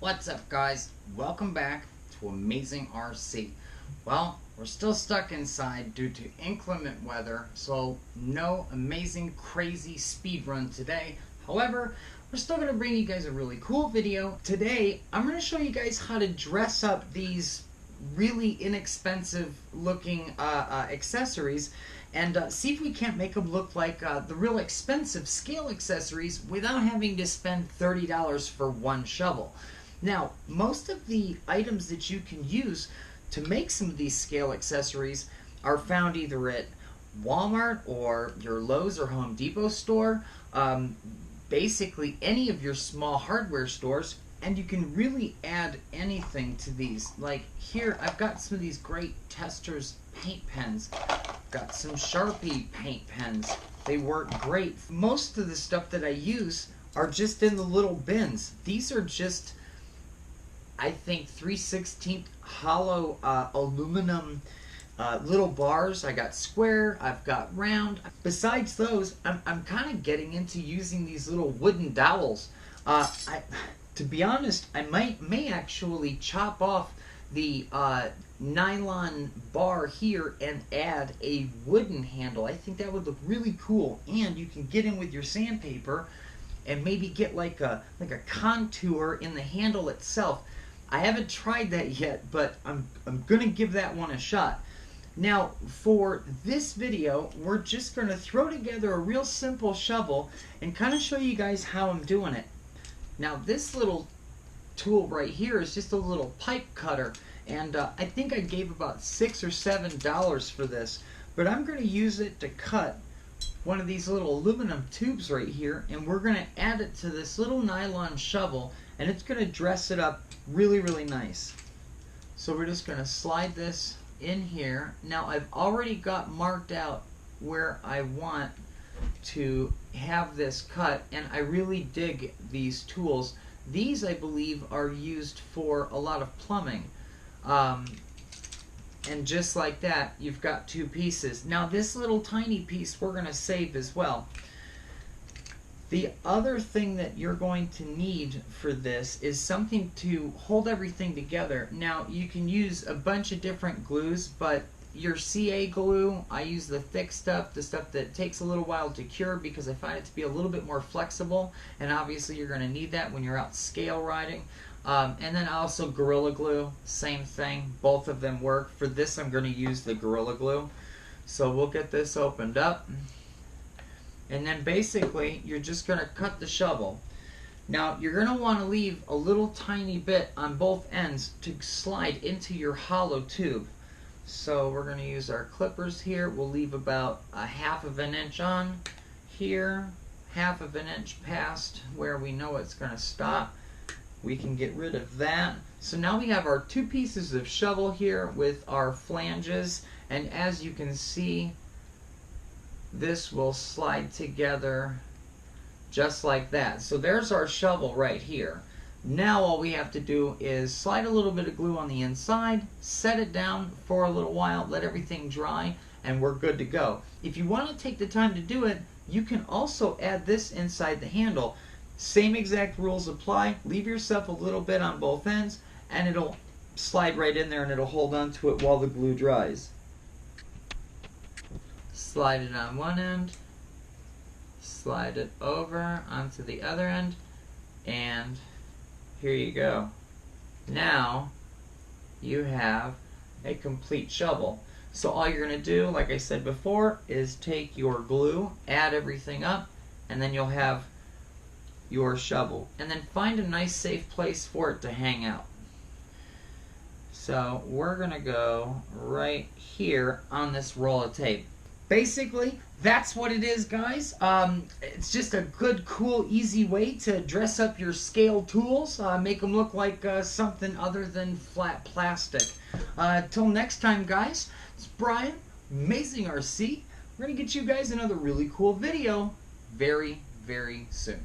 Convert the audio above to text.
What's up, guys? Welcome back to Amazing RC. Well, we're still stuck inside due to inclement weather, so no amazing crazy speed run today. However, we're still going to bring you guys a really cool video. Today, I'm going to show you guys how to dress up these really inexpensive looking accessories and see if we can't make them look like the real expensive scale accessories without having to spend $30 for one shovel. Now, most of the items that you can use to make some of these scale accessories are found either at Walmart or your Lowe's or Home Depot store, basically any of your small hardware stores, and you can really add anything to these. Like here, I've got some of these great Testors paint pens. Got some Sharpie paint pens. They work great. Most of the stuff that I use are just in the little bins. These are just, I think, 3/16 hollow aluminum little bars. I got square, I've got round. Besides those, I'm kind of getting into using these little wooden dowels. To be honest, I may actually chop off the nylon bar here and add a wooden handle. I think that would look really cool, and you can get in with your sandpaper and maybe get like a contour in the handle itself. I haven't tried that yet, but I'm gonna give that one a shot. Now, for this video, we're just gonna throw together a real simple shovel and kind of show you guys how I'm doing it. Now, this little tool right here is just a little pipe cutter, and I think I gave about $6 or $7 for this, but I'm going to use it to cut one of these little aluminum tubes right here, and we're going to add it to this little nylon shovel, and it's going to dress it up really, really nice. So we're just going to slide this in here. Now, I've already got marked out where I want to have this cut, and I really dig these tools. These, I believe, are used for a lot of plumbing, and just like that, you've got two pieces. Now, this little tiny piece we're going to save as well. The other thing that you're going to need for this is something to hold everything together. Now, you can use a bunch of different glues, but your CA glue, I use the thick stuff, the stuff that takes a little while to cure because I find it to be a little bit more flexible, and obviously you're going to need that when you're out scale riding. And then also Gorilla Glue, same thing, both of them work. For this I'm going to use the Gorilla Glue. So we'll get this opened up, and then basically you're just going to cut the shovel. Now, you're going to want to leave a little tiny bit on both ends to slide into your hollow tube. So we're going to use our clippers here. We'll leave about a 1/2 inch on here, 1/2 inch past where we know it's going to stop. We can get rid of that. So now we have our two pieces of shovel here with our flanges, and as you can see, this will slide together just like that. So there's our shovel right here. Now all we have to do is slide a little bit of glue on the inside, set it down for a little while, let everything dry, and we're good to go. If you want to take the time to do it, you can also add this inside the handle. Same exact rules apply. Leave yourself a little bit on both ends, and it'll slide right in there and it'll hold on to it while the glue dries. Slide it on one end, slide it over onto the other end, and here you go. Now you have a complete shovel. So all you're going to do, like I said before, is take your glue, add everything up, and then you'll have your shovel. And then find a nice safe place for it to hang out. So we're going to go right here on this roll of tape. Basically, that's what it is, guys. It's just a good, cool, easy way to dress up your scale tools, make them look like something other than flat plastic. Till next time, guys, it's Brian, Amazing RC. We're going to get you guys another really cool video very, very soon.